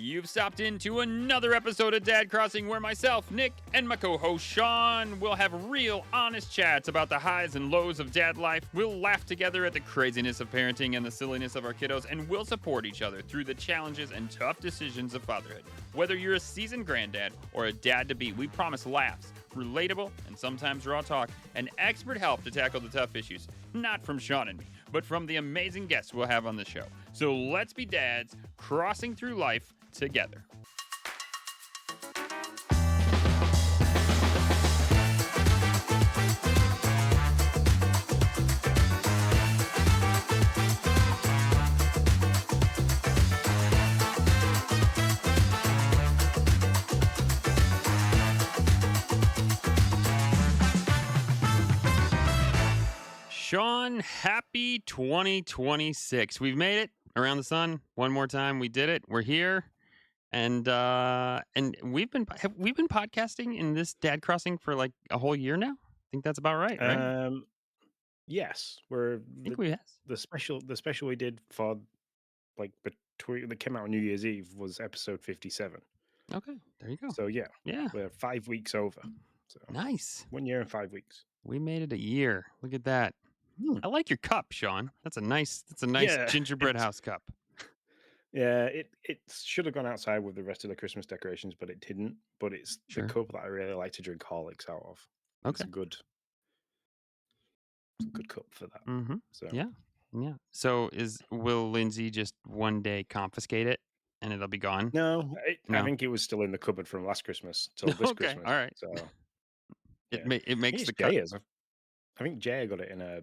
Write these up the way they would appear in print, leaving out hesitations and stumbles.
You've stopped into another episode of Dad Crossing where myself, Nick, and my co-host Sean will have real, honest chats about the highs and lows of dad life. We'll laugh together at the craziness of parenting and the silliness of our kiddos, and we'll support each other through the challenges and tough decisions of fatherhood. Whether you're a seasoned granddad or a dad-to-be, we promise laughs, relatable, and sometimes raw talk, and expert help to tackle the tough issues. Not from Sean and me, but from the amazing guests we'll have on the show. So let's be dads crossing through life together. Sean, happy 2026. We've made it around the sun one more time. We did it. We're here. And we've been podcasting in this Dad Crossing for like a whole year now. I think that's about right? Yes, I think we have. the special we did for like between that came out on New Year's Eve was episode 57. Okay, there you go. So yeah, Yeah, we're 5 weeks over. So nice. 1 year and 5 weeks. We made it a year. Look at that. I like your cup, Sean. That's a nice Yeah, gingerbread house cup. Yeah, it should have gone outside with the rest of the Christmas decorations, but it didn't. But it's Sure. the cup that I really like to drink Horlicks out of. It's Okay. a good cup for that. Mm-hmm. So Yeah. So will Lindsay just one day confiscate it and it'll be gone? no, I No. think it was still in the cupboard from last Christmas till this Okay. Christmas. All right. So It yeah. it makes It's the cut. Jay's. I think Jay got it in a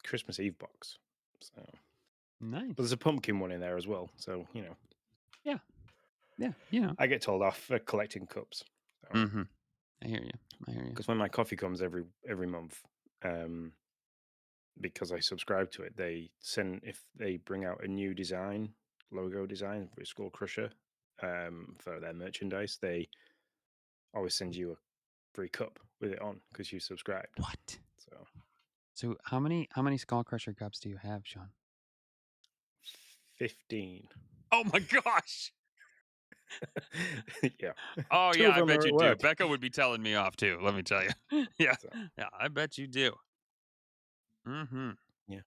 Christmas Eve box. So Nice. but there's a pumpkin one in there as well. So Yeah. Yeah. I get told off for collecting cups. So. Mm-hmm. I hear you. Because when my coffee comes every month, because I subscribe to it, they send if they bring out a new logo design for Skull Crusher, for their merchandise, they always send you a free cup with it on because you subscribed. What? So how many Skull Crusher cups do you have, Sean? 15. Oh my gosh. Yeah. Oh Two yeah, of I them bet are you at do. work. Becca would be telling me off too. Let me tell you. Yeah. So, Yeah, I bet you do. Mm-hmm. yeah.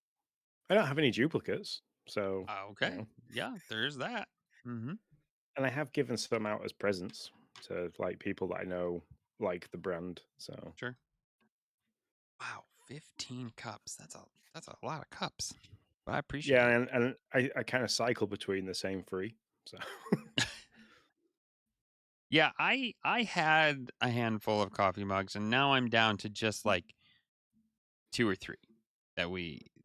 I don't have any duplicates, so Okay. Yeah, there's that. Mm-hmm. and I have given some out as presents to like people that I know like the brand. So Sure. Wow, 15 cups. That's a lot of cups. But I appreciate it. yeah, and I kind of cycle between the same three. So Yeah, I had a handful of coffee mugs and now I'm down to just like 2 or 3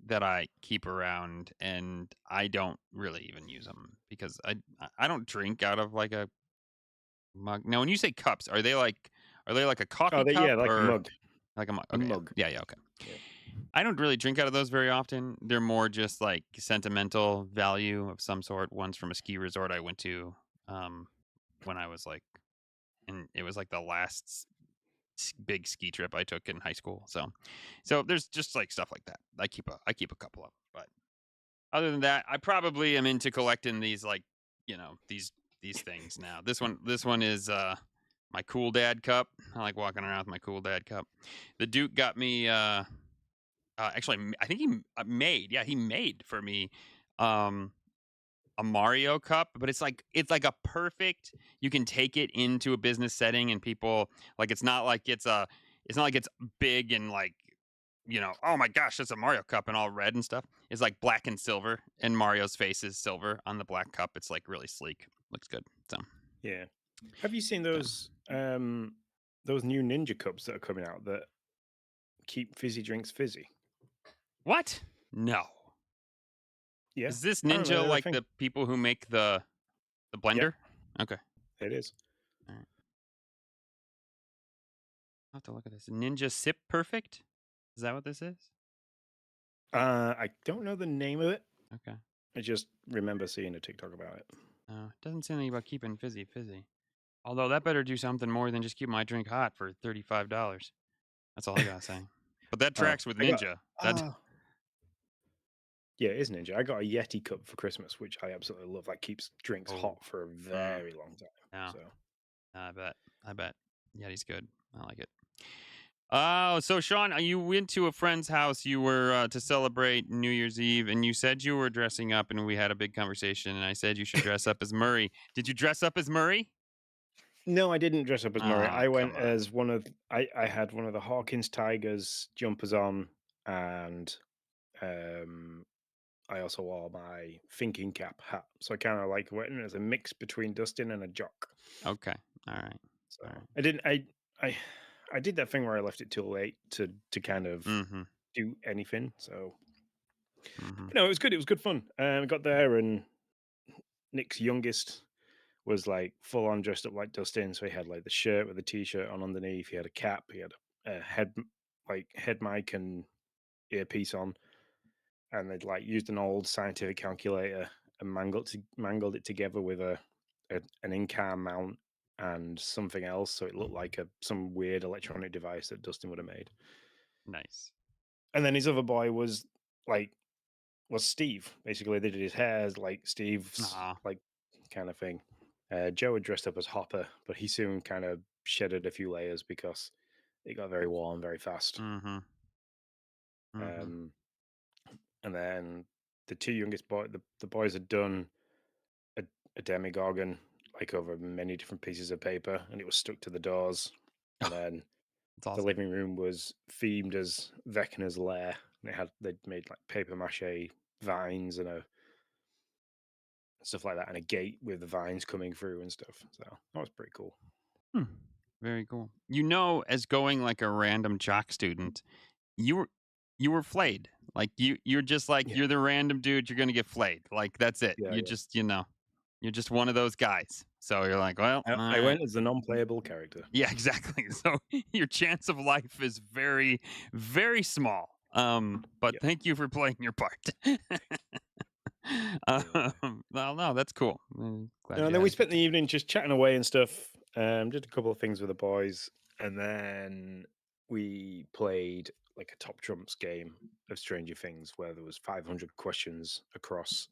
that I keep around, and I don't really even use them because I don't drink out of like a mug. Now, when you say cups, are they like a coffee cup like or a mug. like a mug? A Okay, mug. Yeah, okay. Yeah. I don't really drink out of those very often. They're more just like sentimental value of some sort. One's from a ski resort I went to when I was like, and it was like the last big ski trip I took in high school. So there's just like stuff like that. I keep a couple of them, but other than that, I probably am into collecting these like, these things now. This one is my Cool Dad cup. I like walking around with my Cool Dad cup. The Duke got me actually I think he made for me a Mario cup, but it's like a perfect, you can take it into a business setting and people like, it's not like it's big and like, oh my gosh, that's a Mario cup and all red and stuff. It's like black and silver and Mario's face is silver on the black cup. It's like really sleek. Looks good. So Yeah. Have you seen those new Ninja cups that are coming out that keep fizzy drinks fizzy? what? No. Yeah. Is this Apparently Ninja they're a like thing. the people who make the blender? Okay. It is. All right. I'll have to look at this. Ninja Sip Perfect? Is that what this is? I don't know the name of it. Okay. I just remember seeing a TikTok about it. It doesn't say anything about keeping fizzy. Although that better do something more than just keep my drink hot for $35. That's all I gotta say. But that tracks with Ninja. Yeah, it is Ninja. I got a Yeti cup for Christmas, which I absolutely love. That keeps drinks Oh, hot for a mm, very long time. yeah, So I bet. I bet. Yeti's good. I like it. Oh, so Sean, you went to a friend's house. You were to celebrate New Year's Eve, and you said you were dressing up, and we had a big conversation. And I said you should dress up as Murray. Did you dress up as Murray? no, I didn't dress up as Murray. Oh, I went come on. as I had one of the Hawkins Tigers jumpers on, and um, I also wore my thinking cap hat. So I kind of like went in as a mix between Dustin and a jock. Okay. All right. All So right. I didn't. I I did that thing where I left it too late to kind of Mm-hmm. do anything. So Mm-hmm. no, it was good. It was good fun. I got there, and Nick's youngest was like full on dressed up like Dustin. So he had like the shirt with the t-shirt on underneath. He had a cap. He had a head mic and earpiece on, and they'd like used an old scientific calculator and mangled it together with an in-car mount and something else, so it looked like a some weird electronic device that Dustin would have made. Nice. And then his other boy like was Steve. Basically, they did his hair as like Steve's Ah. like kind of thing. Joe had dressed up as Hopper, but he soon kind of shedded a few layers because it got very warm very fast. Mm-hmm. Mm-hmm. Um, and then the two youngest the boys had done a, a demigorgon like over many different pieces of paper, and it was stuck to the doors. And then That's the awesome. living room was themed as Vecna's lair. And they'd made like paper mache vines and a stuff like that, and a gate with the vines coming through and stuff. So that was pretty cool. Hmm. Very cool. You know, as going like a random jock student, you were you were flayed. Like you're just like Yeah, you're the random dude. You're gonna get flayed. Like that's it. yeah, You yeah. just you're just one of those guys. So you're like, well, all I right. went as the non-playable character. Yeah, exactly. So your chance of life is very, very small. But Yeah, thank you for playing your part. yeah. Well, no, that's cool. Glad And you then had we a good spent the time. evening just chatting away and stuff. Did a couple of things with the boys, and then we played like a top trumps game of Stranger Things, where there was 500 questions across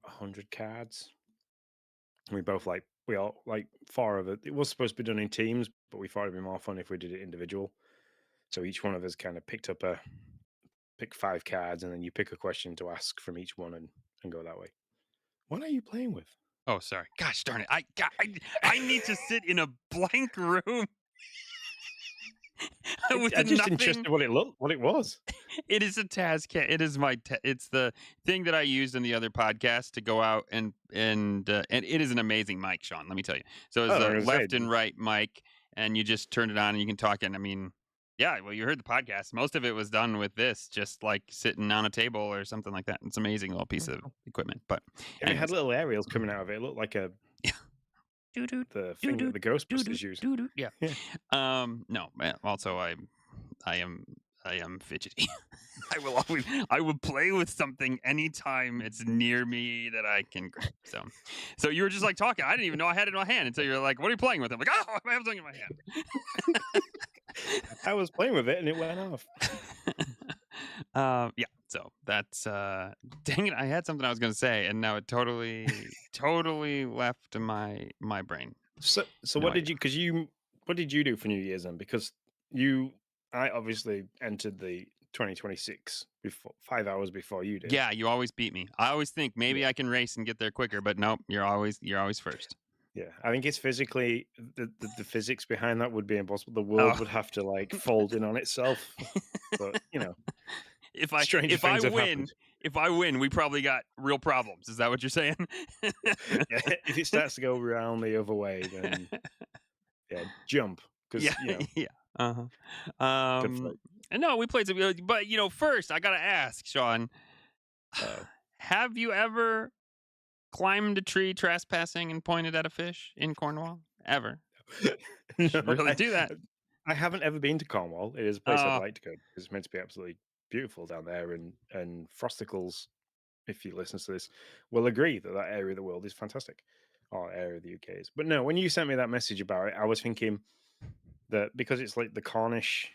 100 cards. We both like we all like four of it. It was supposed to be done in teams, but we thought it'd be more fun if we did it individual. So each one of us kind of pick five cards, and then you pick a question to ask from each one, and go that way. What are you playing with? Oh, sorry. Gosh darn it. I need to sit in a blank room with I just nothing. interested what it was. It is a Tazcat. It is it's the thing that I used in the other podcast to go out and it is an amazing mic, Sean. Let me tell you. So it's Oh, I'm a gonna say, left and right mic, and you just turn it on and you can talk. And I mean, yeah. Well, you heard the podcast. Most of it was done with this, just like sitting on a table or something like that. It's an amazing little piece oh, of cool. equipment. But, Yeah, it had anyways, little aerials coming out of it. It looked like a yeah. Doo doo the doo thing that doo the doo doo Ghostbusters use. doo doo. Yeah. Yeah. No. Also, I am I am fidgety. I will play with something anytime it's near me that I can grab. So you were just like talking. I didn't even know I had it in my hand until you're like, "What are you playing with?" I'm like, "Oh, I have something in my I was playing with it and it went off. hand." Yeah. So that's dang it. I had something I was going to say, and now it totally left my brain. So No what idea. did you? Because you, what did you do for New Year's then? Because you, I obviously entered the 2026 before 5 hours before you did. Yeah, you always beat me. I always think Yeah, maybe I can race and get there quicker, but nope, you're always first. yeah. I think it's physically the physics behind that would be impossible. The world Oh. would have to like fold in on itself. But if I stranger if I things have happened. win, if I win, we probably got real problems. Is that what you're saying? Yeah, yeah. If it starts to go around the other way, then yeah, jump Yeah, because yeah. Uh-huh. good for it. And no, we played some, but first I gotta ask, Sean, Oh have you ever climbed a tree trespassing and pointed at a fish in Cornwall? Ever? You should no, really do that. I haven't ever been to Cornwall. It is a place I'd Oh, like to go. It's meant to be absolutely beautiful down there, and Frosticles, if you listen to this, will agree that that area of the world is fantastic, or area of the UK is. But no, when you sent me that message about it, I was thinking that because it's like the Cornish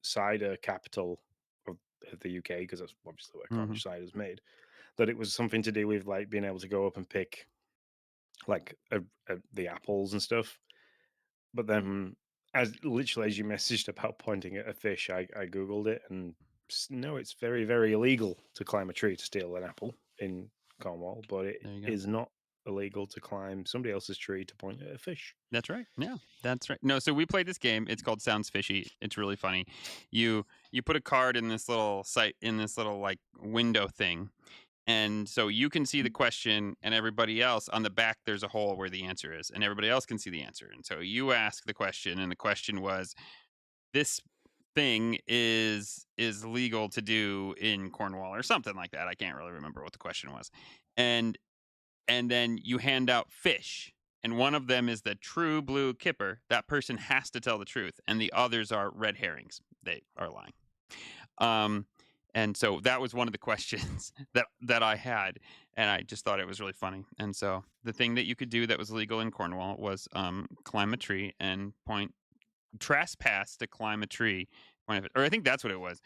cider capital of of the UK, because that's obviously where Mhm. Cornish cider is made. That it was something to do with like being able to go up and pick like the apples and stuff. But then, as literally as you messaged about pointing at a fish, I googled it, and no, it's very very illegal to climb a tree to steal an apple in Cornwall, but it There you go. is not illegal to climb somebody else's tree to point at a fish. That's right. Yeah, that's right. No, so we played this game. It's called Sounds Fishy. It's really funny. You put a card in this little site in this little like window thing, and so you can see the question, and everybody else on the back there's a hole where the answer is, and everybody else can see the answer. And so you ask the question, and the question was, this thing is legal to do in Cornwall or something like that. I can't really remember what the question was. And then you hand out fish, and one of them is the true blue kipper. That person has to tell the truth, and the others are red herrings. They are lying. Um, and so that was one of the questions that I had, and I just thought it was really funny. And so the thing that you could do that was legal in Cornwall was climb a tree and point trespass to climb a tree. Or I think that's what it was.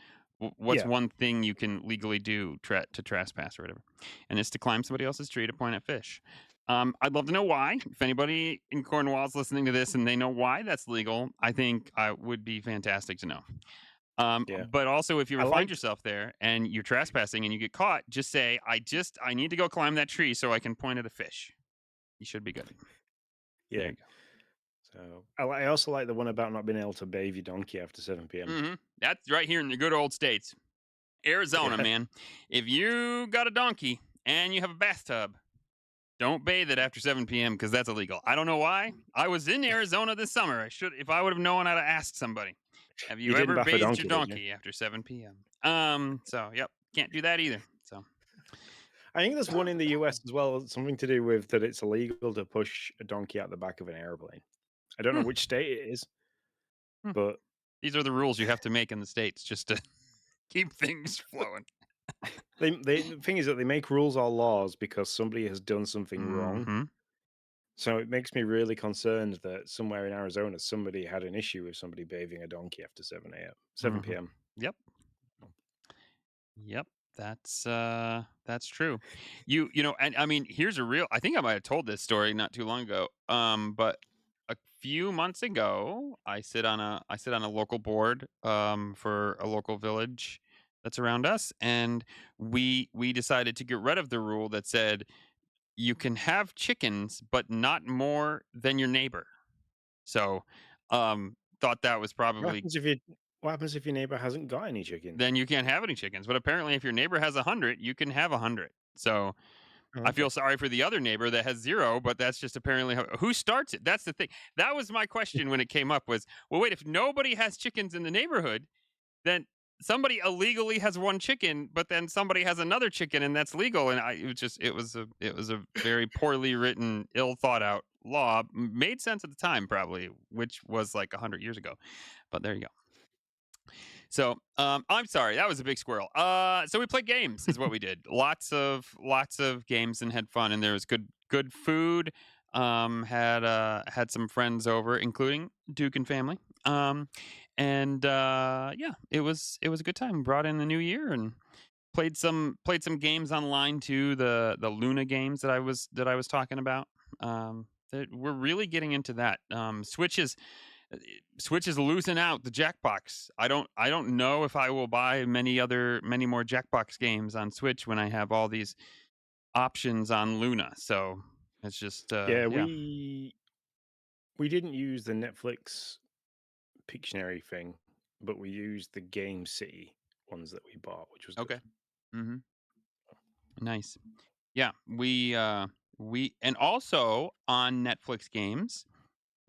What's Yeah, one thing you can legally do to trespass or whatever? And it's to climb somebody else's tree to point at fish. I'd love to know why. If anybody in Cornwall is listening to this and they know why that's legal, I think I would be fantastic to know. yeah. But also, if you I ever find liked yourself there and you're trespassing and you get caught, just say, I need to go climb that tree so I can point at a fish." You should be good. There yeah. you go. So I also like the one about not being able to bathe your donkey after 7 p.m. That's right here in the good old states. Arizona, Yeah, man. If you got a donkey and you have a bathtub, don't bathe it after 7 p.m. because that's illegal. I don't know why. I was in Arizona this summer. I should, if I would have known, I'd have asked somebody. Have you you didn't ever bath a bathed your donkey, did you? donkey after 7 p.m.? So yep, can't do that either. So I think there's one in the US as well, something to do with that it's illegal to push a donkey out the back of an airplane. I don't know hmm, which state it is, hmm. but These are the rules you have to make in the states just to keep things flowing. the thing is that they make rules or laws because somebody has done something wrong. Hmm. So it makes me really concerned that somewhere in Arizona somebody had an issue with somebody bathing a donkey after 7 a.m. 7 Hmm. p.m. Yep. Yep, that's true. And I mean, here's a real I think I might have told this story not too long ago. But a few months ago, I sit on a local board for a local village that's around us, and we decided to get rid of the rule that said you can have chickens but not more than your neighbor. So, thought that was What probably happens if you what happens if your neighbor hasn't got any chickens? then you can't have any chickens. But apparently, if your neighbor has 100, you can have 100. So Oh, I okay. feel sorry for the other neighbor that has zero, but that's just apparently who starts it. That's the thing. That was my question when it came up. Was well, wait, if nobody has chickens in the neighborhood, then somebody illegally has one chicken, but then somebody has another chicken, and that's legal. And it was a very poorly written, ill thought out law. Made sense at the time, probably, which was like 100 years ago. But there you go. So, I'm sorry, that was a big squirrel. So we played games, is what we did. Lots of games and had fun, and there was good food. Had some friends over, including Duke and family. And yeah, it was a good time. Brought in the new year and played some games online too. The Luna games that I was talking about. We're really getting into that. Uh, Switch is losing out the Jackbox. I don't know if I will buy many more Jackbox games on Switch when I have all these options on Luna. So it's just Yeah, yeah. we didn't use the Netflix Pictionary thing, but we used the Game City ones that we bought, which was good. Okay. Hmm. Nice. Yeah. We and also on Netflix games,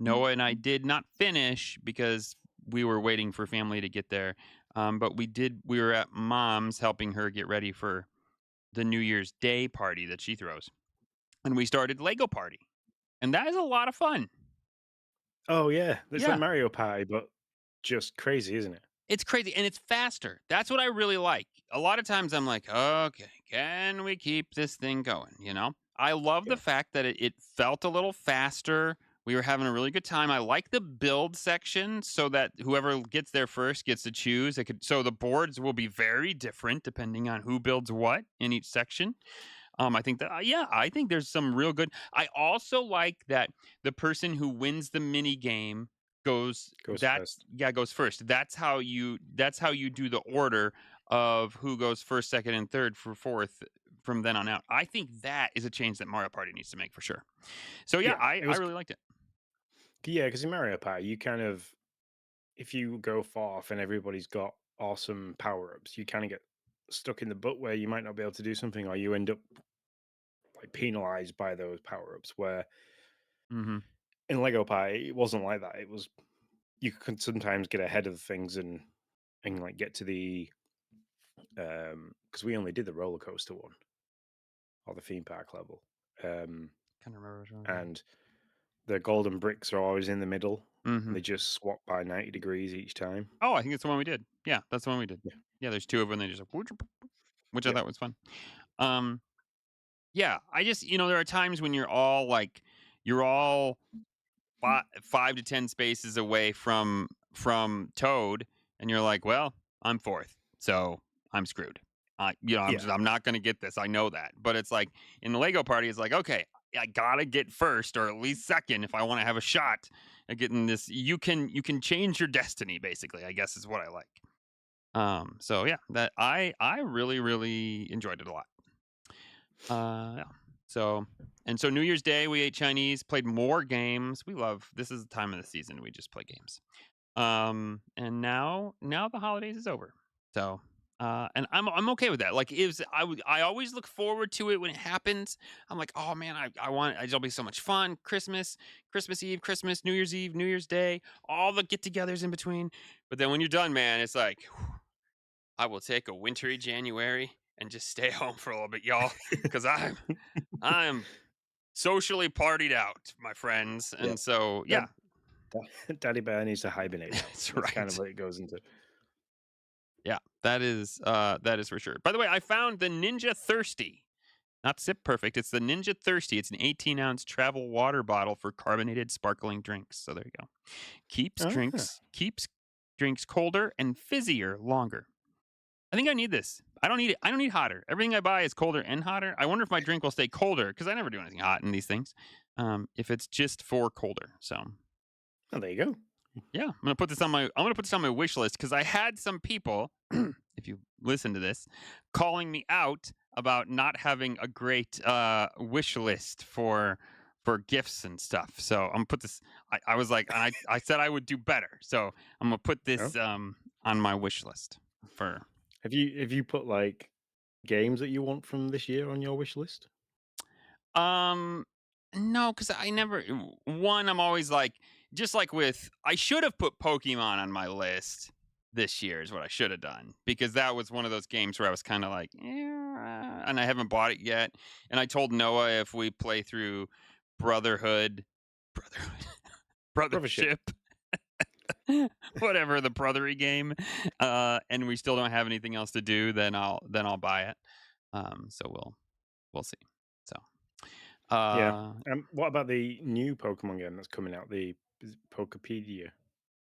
Noah and I did not finish because we were waiting for family to get there. But we were at mom's helping her get ready for the New Year's Day party that she throws. And we started Lego Party. And that is a lot of fun. Oh yeah, it's like Yeah. Mario Party, but just crazy, isn't it? It's crazy and it's faster. That's what I really like. A lot of times I'm like, okay, can we keep this thing going? I love the Yeah. fact that it felt a little faster We were having a really good time. I like the build section so that whoever gets there first gets to choose. So the boards will be very different depending on who builds what in each section. I think that yeah, I think there's some real good. I also like that the person who wins the mini game goes Goes that's first. yeah, goes first. That's how you do the order of who goes first, second, and third for fourth from then on out. I think that is a change that Mario Party needs to make for sure. So yeah, Yeah, I it I was. really liked it. Yeah, because in Mario Party, you kind of, if you go fourth and everybody's got awesome power ups, you kind of get stuck in the butt where you might not be able to do something, or you end up like penalized by those power ups. Where Mhm. in Lego Party, it wasn't like that. It was, you could sometimes get ahead of things and like get to the because we only did the roller coaster one or the theme park level. Um, Can't remember which one. and the golden bricks are always in the middle, and Mhm. they just swap by 90 degrees each time. Oh, I think it's the one we did. Yeah, that's the one we did. Yeah. Yeah, there's 2 of them, they just like, which I Yep. thought was fun. Um, yeah, I just there are times when you're all 5 to 10 spaces away from Toad, and you're like, "Well, I'm 4th, so I'm screwed." Yeah. I'm not gonna get this, I know that, but it's like, in the Lego party, it's like, "Okay, I gotta get 1st or at least 2nd if I wanna have a shot at getting this." You can change your destiny, basically, I guess is what I like. So yeah, that I really, really enjoyed it a lot. Yeah. So so New Year's Day we ate Chinese, played more games. We love this is the time of the season we just play games. And now the holidays is over. So and I'm okay with that. Like is I always look forward to it when it happens. I'm like, oh man, it'll be so much fun. Christmas Eve, Christmas, New Year's Eve, New Year's Day, all the get-togethers in between. But then when you're done, man, it's like I will take a wintry January and just stay home for a little bit, y'all, because I'm socially partied out, my friends, Yeah. and so Dad, yeah, Daddy Bear needs to hibernate now. that's That's kind of right. what it goes into. Yeah, that is for sure. By the way, I found the Ninja Thirsty, not Sip Perfect. It's the Ninja Thirsty. It's an 18-ounce travel water bottle for carbonated sparkling drinks. So there you go. Ah, Keeps drinks colder and fizzier longer. I think I need this. I don't need it. I don't need hotter. Everything I buy is colder and hotter. I wonder if my drink will stay colder because I never do anything hot in these things. If it's just for colder. So oh, there you go. yeah, I'm gonna put this on my wish list because I had some people, if you listen to this, calling me out about not having a great wish list for gifts and stuff. So I'm gonna put this. I was like, I said I would do better. So I'm gonna put Oh, this on my wish list for have you put like games that you want from this year on your wish list? Um, no, because I never. One, I'm always like, just like with, I should have put Pokemon on my list this year is what I should have done because that was one of those games where I was kind of like, yeah, and I haven't bought it yet. And I told Noah if we play through Brotherhood, Brothership. Brothership, whatever the brothery game, and we still don't have anything else to do, then I'll buy it. So we'll see. So. Yeah. Uh, What about the new Pokemon game that's coming out? The is it Pokepedia.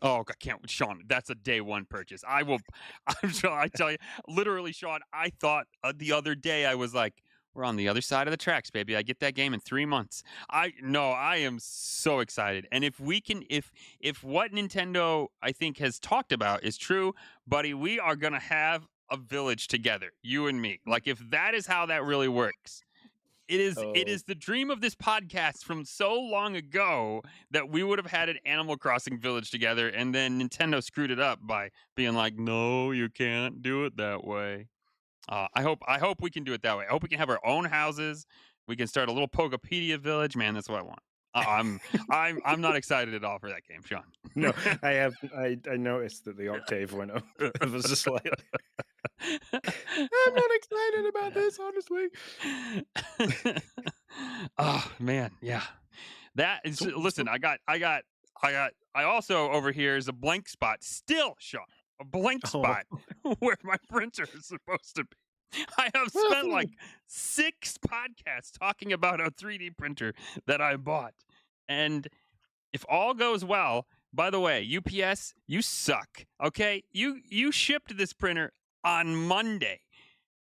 Oh, I can't, Sean. That's a day one purchase. I will. I'm sure. I tell you, literally, Sean. I thought the other day I was like, "We're on the other side of the tracks, baby. I get that game in 3 months." I no, I am so excited. And if we can, if what Nintendo I think has talked about is true, buddy, we are gonna have a village together, you and me. Like if that is how that really works, it Oh is the dream of this podcast from so long ago that we would have had an Animal Crossing village together, and then Nintendo screwed it up by being like, "No, you can't do it that way." I hope we can do it that way. I hope we can have our own houses. We can start a little Pokepedia village. Man, that's what I want. I'm not excited at all for that game, Sean. no, I have. I noticed that the octave went up ever so slightly. I'm not excited about this, honestly. Oh man, yeah. That is So listen, I also over here is a blank spot still, Sean. A blank oh, spot where my printer is supposed to be. I have spent well, like 6 podcasts talking about a 3D printer that I bought. And if all goes well, by the way, UPS, you suck. Okay? You shipped this printer on Monday.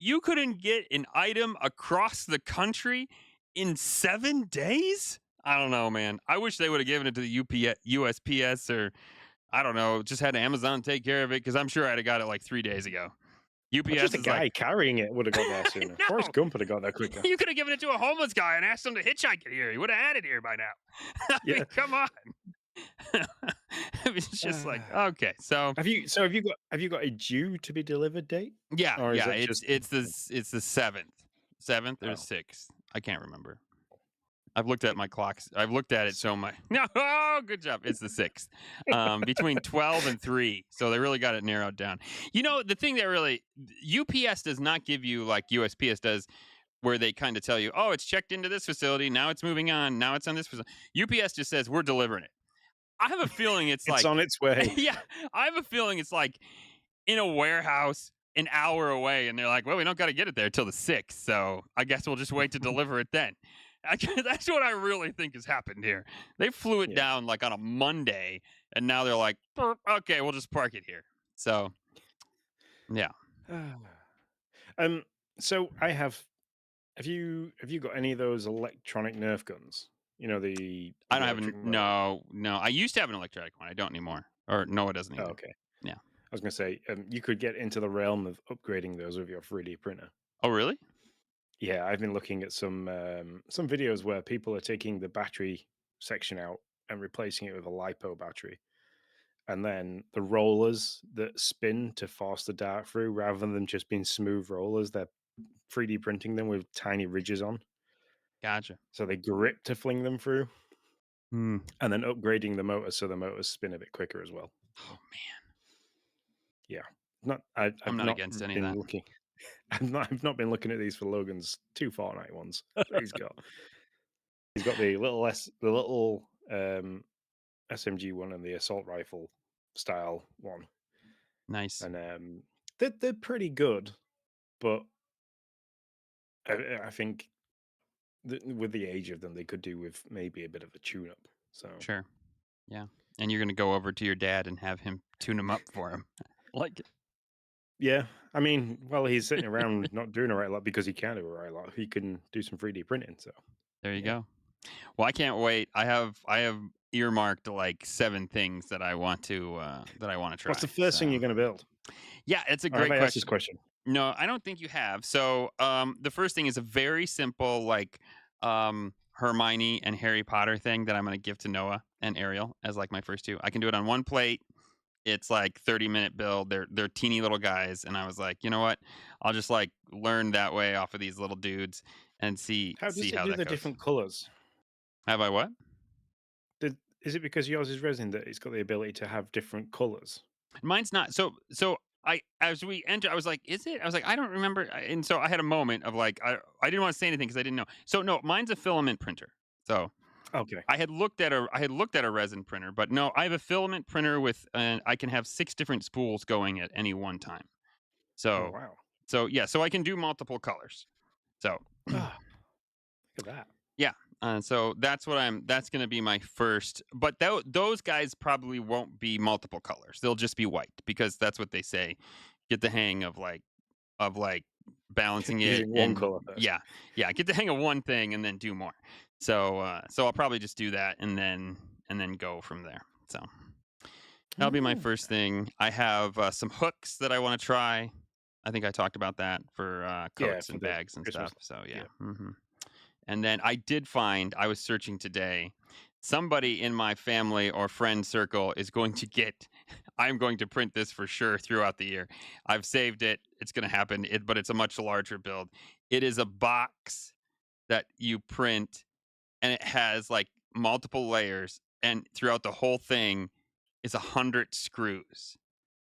You couldn't get an item across the country in 7 days? I don't know, man. I wish they would have given it to the USPS, or I don't know, just had Amazon take care of it, because I'm sure I'd have got it like 3 days ago. Or just UPS a is like, guy carrying it would have got there sooner. no, Forrest Gump would have got there quicker. you could have given it to a homeless guy and asked him to hitchhike it here. He would have had it here by now. I mean, Yeah. come on. It's just like, okay, so Have you got a due to be delivered date? yeah, Or is yeah, that just it's the 7th or oh, 6th. I can't remember. I've looked at my clocks. I've looked at it so much. No, oh, good job. It's the 6th, between 12 and 3. So they really got it narrowed down. You know, the thing that really UPS does not give you like USPS does, where they kind of tell you, oh, it's checked into this facility. Now it's moving on. Now it's on this facility. UPS just says, we're delivering it. I have a feeling it's it's like, on its way. yeah, I have a feeling it's like in a warehouse an hour away, and they're like, well, we don't got to get it there till the 6th, so I guess we'll just wait to deliver it then. That's what I really think has happened here. They flew it Yeah. down like on a Monday, and now they're like, "Burp, okay, we'll just park it here." So yeah, um. So I have you got any of those electronic Nerf guns? You know the I with the don't have electric motor. no. I used to have an electronic one. I don't anymore. Or no, it doesn't Oh, either. okay. Yeah. I was gonna say you could get into the realm of upgrading those with your 3D printer. Oh, really? Yeah, I've been looking at some videos where people are taking the battery section out and replacing it with a lipo battery, and then the rollers that spin to force the dart through, rather than just being smooth rollers, they're 3D printing them with tiny ridges on, Gotcha. so they grip to fling them through, Hmm. and then upgrading the motor so the motors spin a bit quicker as well. So Oh man, yeah, not I, I'm I've not not against any of been that. looking. I've not been looking at these for Logan's 2 Fortnite ones that he's got. He's got the little SMG one and the assault rifle style one, Nice. and they're pretty good, but I think with the age of them, they could do with maybe a bit of a tune up. So Sure. Yeah. And you're gonna go over to your dad and have him tune them up for him. Like, yeah, I mean, while he's sitting around not doing a right lot because he can do a right lot, he can do some 3D printing. So there you yeah, go. Well, I can't wait. I have earmarked like 7 things that I want to what's try. the first thing So you're going to build? yeah, it's a Or have great I asked this question. question? No, I don't think you have. So the first thing is a very simple like Hermione and Harry Potter thing that I'm going to give to Noah and Ariel as like my first two. I can do it on one plate. It's like 30-minute build. They're teeny little guys, and I was like, you know what? I'll just like learn that way off of these little dudes and see How see does it how do that the goes. different colors? Have I what? Is it because yours is resin that it's got the ability to have different colors? Mine's not. So I as we enter, I was like, "Is it?" I was like, "I don't remember." And so I had a moment of like, I didn't want to say anything because I didn't know. So no, mine's a filament printer. So Okay. I had looked at a resin printer, but no, I have a filament printer with, and I can have 6 different spools going at any one time. Oh So wow. so I can do multiple colors. So Ah, look at that. yeah, so that's gonna be my first. But those guys probably won't be multiple colors. They'll just be white because that's what they say. Get the hang of balancing it, Using one and color first. yeah, get the hang of one thing and then do more. So I'll probably just do that and then go from there. So that'll be my Mm, first thing. I have some hooks that I want to try. I think I talked about that for yeah, coats for and the bags and Christmas. stuff. So yeah. Yeah. And then I did find, I was searching today, somebody in my family or friend circle is going to get, I'm going to print this for sure throughout the year. I've saved it. It's going to happen, but it's a much larger build. It is a box that you print, and it has like multiple layers, and throughout the whole thing is 100 screws.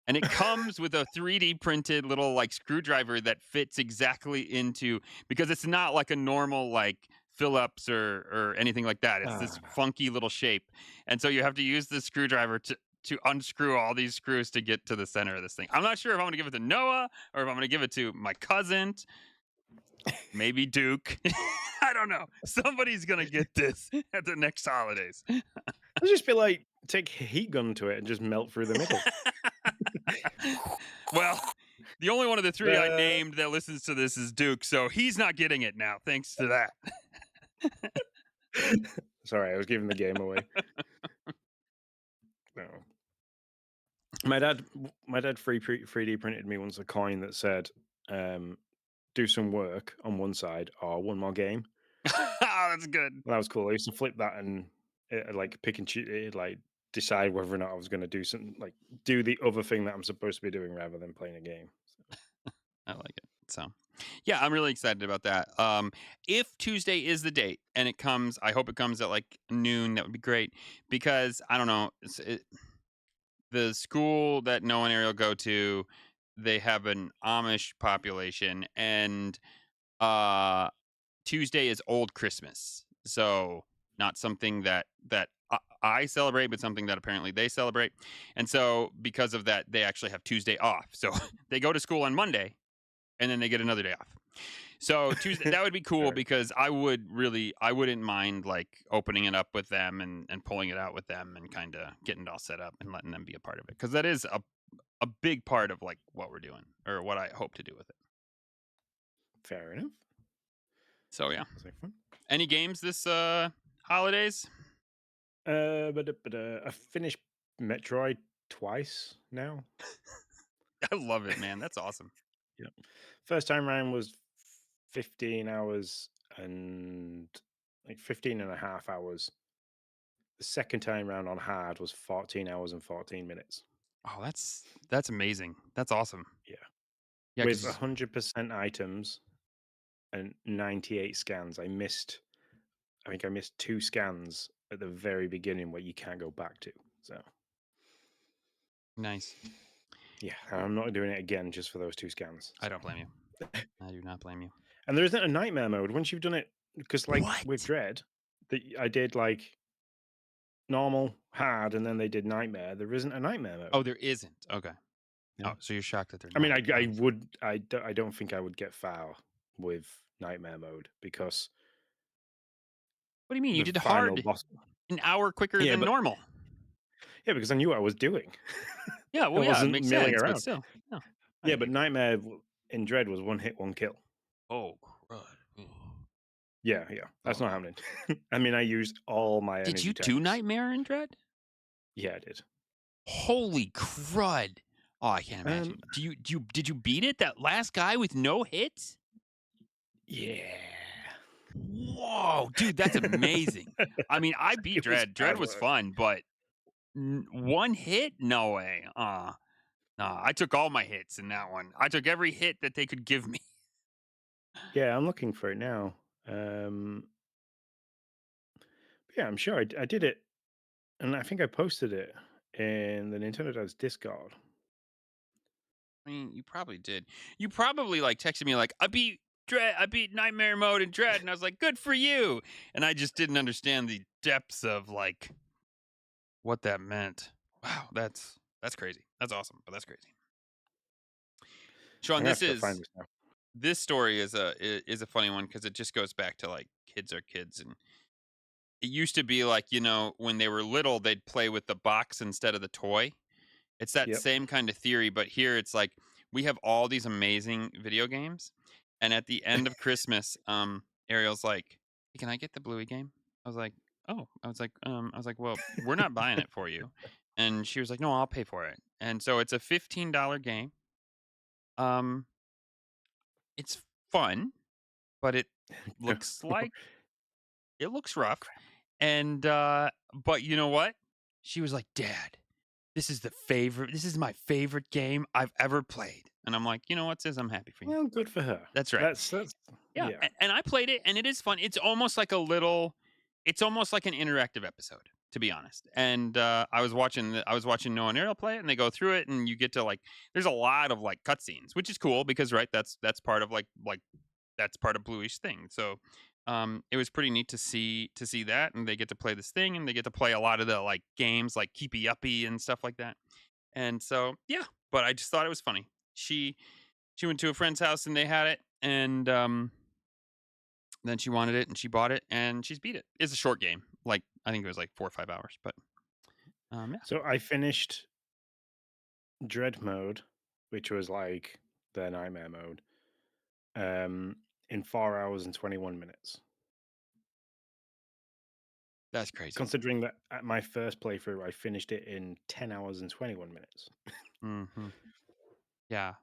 And it comes with a 3D printed little like screwdriver that fits exactly into, because it's not like a normal like Phillips or anything like that. It's this Ah, funky little shape. And so you have to use the screwdriver to unscrew all these screws to get to the center of this thing. I'm not sure if I'm going to give it to Noah or if I'm going to give it to my cousin, maybe Duke. I don't know. Somebody's going to get this at the next holidays. I'll just be like, take a heat gun to it and just melt through the middle. Well, the only one of the three I Uh, named that listens to this is Duke, so he's not getting it now, thanks to that. sorry, I was giving the game away. No. My dad 3D printed me once a coin that said, um, "Do some work on one side or one more game." Oh, that's good. That was cool. I used to flip that and, like, pick and choose, like, decide whether or not I was gonna do something like, do the other thing that I'm supposed to be doing rather than playing a game. So, I like it. So, yeah, I'm really excited about that. If Tuesday is the date and it comes, I hope it comes at like noon. That would be great because I don't know. The school that Noah and Ariel go to, they have an Amish population, and uh, Tuesday is Old Christmas. So not something that I celebrate, but something that apparently they celebrate. And so because of that, they actually have Tuesday off. So they go to school on Monday and then they get another day off. So Tuesday that would be cool fair enough. because I wouldn't mind like opening it up with them and pulling it out with them and kind of getting it all set up and letting them be a part of it because that is a big part of like what we're doing or what I hope to do with it. Fair enough. So yeah. Sounds like fun. Any games this holidays? I finished Metroid twice now. I love it, man. That's awesome. Yeah. First time round was 15 hours and like 15 and a half hours. The second time round on hard was 14 hours and 14 minutes. Oh, that's amazing. That's awesome. Yeah. Yeah, With because 100% items and 98 scans. I think I missed 2 scans at the very beginning where you can't go back to. So, nice. yeah, I'm not doing it again just for those 2 scans. I So, don't blame you. I do not blame you. and there isn't a nightmare mode once you've done it because like with What? Dread, that I did like normal, hard, and then they did nightmare. There isn't a nightmare Oh, mode. there isn't. Okay. Yeah. Oh, so you're shocked that they're I mean, not. I Oh. would I don't think I would get far with nightmare mode because What do you mean? You the did final hard boss. an hour quicker Yeah, than but normal. yeah, because I knew what I was doing. Yeah, I well, yeah, it wasn't makes milling sense, but around. still. No. I Yeah, think but you're good. nightmare in Dread was one hit, one kill. Oh, crud. Ugh. Yeah, yeah, that's not Oh. happening. I mean, I used all my Did you energy do tanks. Nightmare in Dread? Yeah, I did. Holy crud. Oh, I can't Um, imagine. Did you beat it? That last guy with no hits? yeah. Whoa, dude, that's amazing. I mean, I beat It was Dread. Dread hard was work. fun, but one hit? No way. Nah, I took all my hits in that one. I took every hit that they could give me. Yeah, I'm looking for it now. Um, yeah, I'm sure I did it, and I think I posted it in the Nintendo Dad's Discord. I mean, you probably did. You probably like texted me like, I beat Nightmare mode in Dread, and I was like, good for you. And I just didn't understand the depths of like what that meant. Wow, that's crazy. That's awesome, but that's crazy. I'm Sean, gonna have to go find this now. this story is a funny one because it just goes back to like kids are kids, and it used to be like when they were little they'd play with the box instead of the toy. It's that Yep. same kind of theory, but here it's like we have all these amazing video games, and at the end of Christmas, Ariel's like, "Hey, can I get the Bluey game?" I was like, "Oh," "Well, we're not buying it for you," and she was like, "No, I'll pay for it." And so it's a $15 game. Um, it's fun, but looks like it looks rough, and but you know what? She was like, "Dad, this is my favorite game I've ever played." And I'm like, "You know what, sis? I'm happy for you." Well, good for her. That's right. That's Yeah, yeah. and I played it, and it is fun. It's almost like an interactive episode, to be honest. And I was watching Noah and Ariel play it, and they go through it, and you get to like, there's a lot of like cutscenes, which is cool because right, that's part of like that's part of Blueish thing. So it was pretty neat to see that, and they get to play this thing, and they get to play a lot of the like games like Keepy Uppy and stuff like that. And so yeah, but I just thought it was funny. She went to a friend's house and they had it, and then she wanted it and she bought it and she's beat it. It's a short game, like I think it was like 4 or 5 hours, but Yeah. So I finished Dread mode, which was like the nightmare mode, um, in 4 hours and 21 minutes. That's crazy. Considering that at my first playthrough, I finished it in 10 hours and 21 minutes. Hmm. Yeah.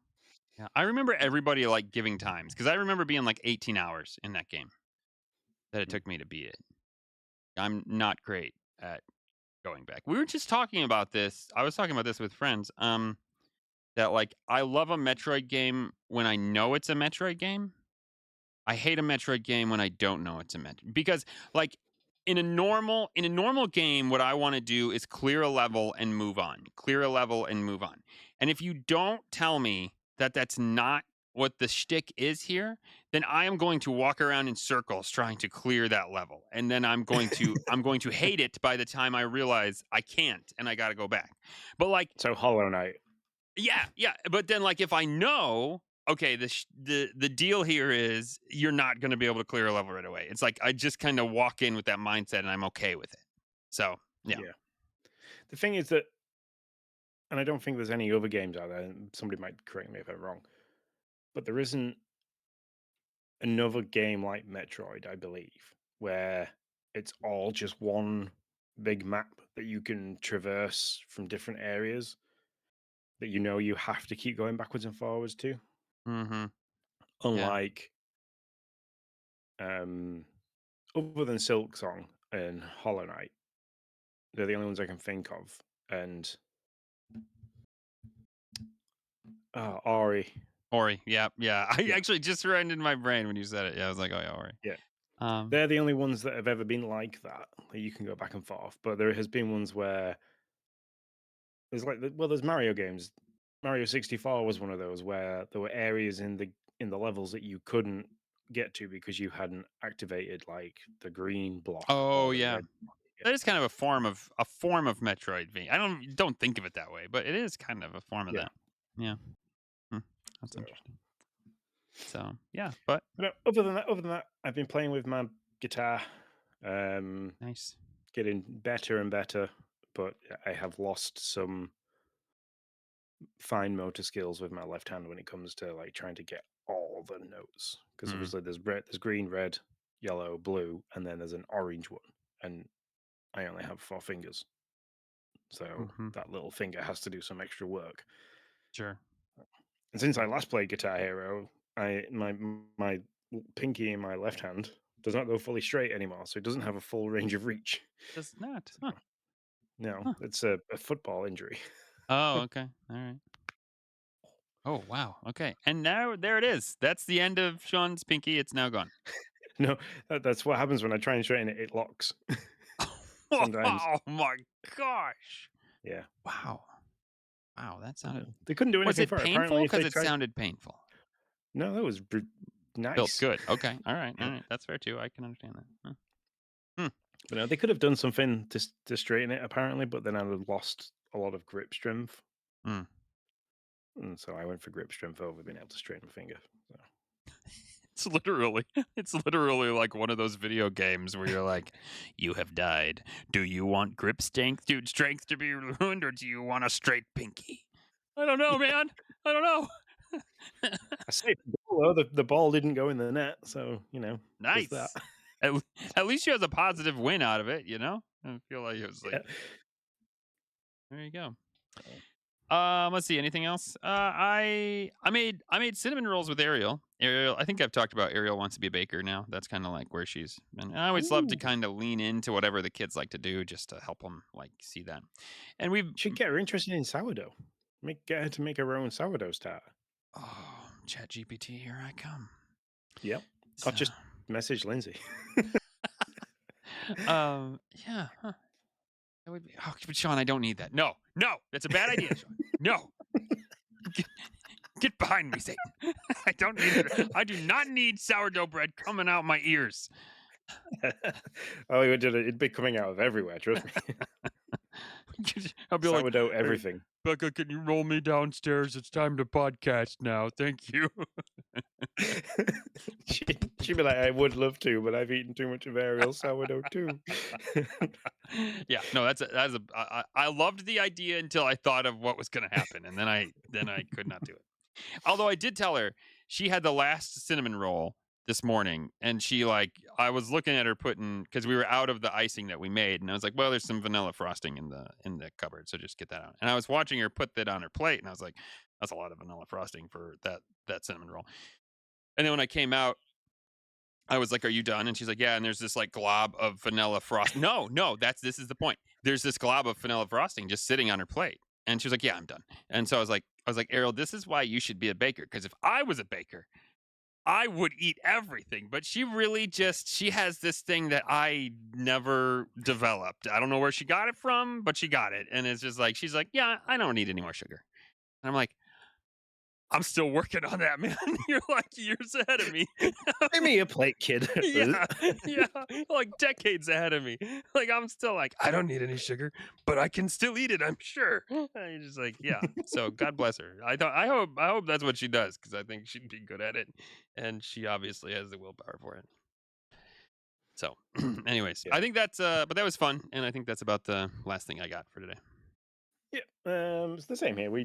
Yeah. I remember everybody like giving times because I remember being like 18 hours in that game that it Mm. took me to beat it. I'm not great at going back. We were just talking about this. I was talking about this with friends. That like I love a Metroid game when I know it's a Metroid game. I hate a Metroid game when I don't know it's a Metroid because like in a normal game, what I want to do is clear a level and move on, clear a level and move on. And if you don't tell me that that's not what the shtick is here, then I am going to walk around in circles trying to clear that level, and then I'm going to hate it by the time I realize I can't and I got to go back. But like So Hollow Knight, yeah, yeah, but then, like, if I know, okay, the deal here is you're not gonna be able to clear a level right away. It's like I just kinda walk in with that mindset and I'm okay with it. So, yeah. yeah. The thing is that, and I don't think there's any other games out there, and somebody might correct me if I'm wrong, but there isn't another game like Metroid, I believe, where it's all just one big map that you can traverse from different areas that you have to keep going backwards and forwards to. Mhm. Yeah. Unlike um other than Silk Song and Hollow Knight, they're the only ones I can think of. And Ori, Ori, yeah, yeah. I yeah, actually just ran in my brain when you said it. Yeah, I was like, "Oh, yeah, Ori." yeah, Um, they're the only ones that have ever been like that you can go back and forth. But there has been ones where there's like, there's Mario games. Mario 64 was one of those where there were areas in the levels that you couldn't get to because you hadn't activated like the green block oh, or the yeah. red block yet. That is kind of a form of Metroidvania. I don't think of it that way, but it is kind of a form of Yeah. that. Yeah. Hmm. That's So, interesting. So, yeah, but but no, other than that, I've been playing with my guitar, um, nice. getting better and better. But I have lost some fine motor skills with my left hand when it comes to like trying to get all the notes. Because Mm, obviously there's green, red, yellow, blue, and then there's an orange one, and I only have 4 fingers, so mhm. that little finger has to do some extra work. Sure. And since I last played Guitar Hero, my pinky in my left hand does not go fully straight anymore, so it doesn't have a full range of reach. Does not. So, Huh. no, Huh. it's a football injury. Oh, okay. All right. Oh, wow. Okay. And now there it is. That's the end of Sean's pinky. It's now gone. No, that's what happens when I try and straighten it. It locks sometimes. Oh my gosh. Yeah, Wow. Wow. That sounded. they couldn't do Was anything it for it. painful? Apparently, if Because they it tried, sounded painful. no, that was Felt nice. good. Okay. All right. All Yeah, right. That's fair too. I can understand that. Huh. Hmm. but no, they could have done something to straighten it apparently, but then I'd have lost a lot of grip strength, Hmm. and so I went for grip strength over being able to straighten my finger. So. It's literally, it's literally like one of those video games where you're like, "You have died. Do you want grip strength to be ruined, or do you want a straight pinky?" I don't know, man. I don't know. I saved the ball, though. The ball didn't go in the net, so there's that. Nice. At, l- at least you has a positive win out of it, you know? I feel like it was like, Yeah. there you go. So, Let's see. Anything else? I made cinnamon rolls with Ariel. Ariel, I think I've talked about Ariel wants to be a baker now. That's kind of like where she's been. And I always love to ooh, kind of lean into whatever the kids like to do, just to help them like see that. And we've should get her interested in sourdough. Get her to make her own sourdough starter. Chat GPT, here I come. Yep. I'll So, just message Lindsay. yeah, huh. That would be. Oh, but Sean, I don't need that. No, no, that's a bad idea, Sean. No, get behind me, Satan. I don't need it. I do not need sourdough bread coming out my ears. Oh, it'd be coming out of everywhere. Trust me. I'll be like, Sourdough "Hey, everything. Becca, can you roll me downstairs? It's time to podcast now. Thank you." She'd be like, I would love to, but I've eaten too much of Ariel sourdough too. Yeah, no, that's a I loved the idea until I thought of what was gonna happen, and then I could not do it. Although I did tell her she had the last cinnamon roll this morning, and she like I was looking at her putting because we were out of the icing that we made, and I was like, "Well, there's some vanilla frosting in the cupboard, so just get that out." And I was watching her put that on her plate, and I was like, "That's a lot of vanilla frosting for that cinnamon roll." And then when I came out, I was like, "Are you done?" And she's like, "Yeah." And there's this like glob of vanilla frost. No, no, this is the point. There's this glob of vanilla frosting just sitting on her plate, and she was like, "Yeah, I'm done." And so I was like, Ariel, this is why you should be a baker. Because if I was a baker, I would eat everything. But she really just she has this thing that I never developed. I don't know where she got it from, but she got it, and it's just like she's like, "Yeah, I don't need any more sugar." And I'm like, I'm still working on that, man. You're like years ahead of me. Give me a plate, kid. Yeah, yeah, like decades ahead of me. Like I'm still like, I don't need any sugar, but I can still eat it. I'm sure. And you're just like, yeah. So God bless her. I hope that's what she does because I think she'd be good at it, and she obviously has the willpower for it. So, anyways, Yeah. I think that's but that was fun, and I think that's about the last thing I got for today. Yeah. It's the same here.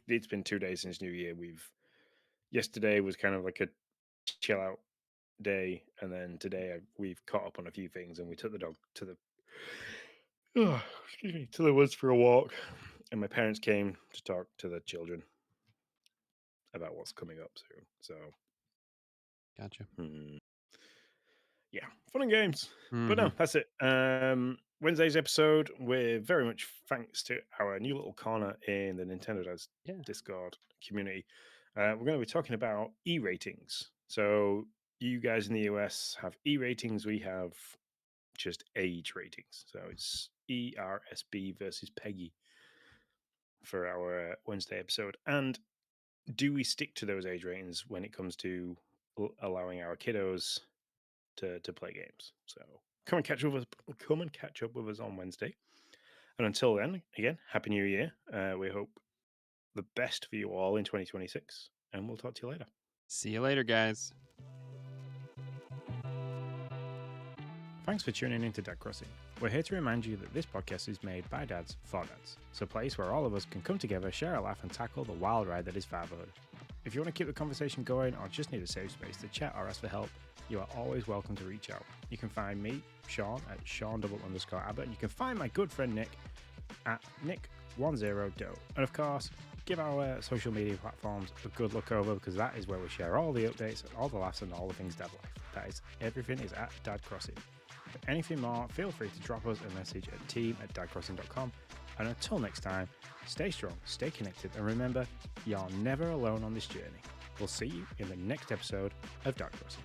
It's been 2 days since New Year. Yesterday was kind of like a chill out day, and then today we've caught up on a few things, and we took the dog to the excuse me, to the woods for a walk, and my parents came to talk to the children about what's coming up soon. So Gotcha. hmm, yeah, fun and games. But Hmm. no, that's it. Wednesday's episode, we're very much thanks to our new little corner in the Nintendo Dads Yeah. Discord community. We're going to be talking about e ratings. So, you guys in the US have e ratings, we have just age ratings. So, it's ERSB versus Peggy for our Wednesday episode. And do we stick to those age ratings when it comes to allowing our kiddos to play games? So come and catch up with us. Come and catch up with us on Wednesday. And until then, again, happy New Year. We hope the best for you all in 2026, and we'll talk to you later. See you later, guys. Thanks for tuning in to Dad Crossing. We're here to remind you that this podcast is made by dads for dads. It's a place where all of us can come together, share a laugh, and tackle the wild ride that is fatherhood. If you want to keep the conversation going or just need a safe space to chat or ask for help, you are always welcome to reach out. You can find me, Sean, at Sean_Abbott, and you can find my good friend Nick at Nick10Do. And of course, give our social media platforms a good look over because that is where we share all the updates, all the laughs, and all the things dad life. That is, everything is at Dad Crossing. For anything more, feel free to drop us a message at team@dadcrossing.com. And until next time, stay strong, stay connected, and remember, you're never alone on this journey. We'll see you in the next episode of Dad Crossing.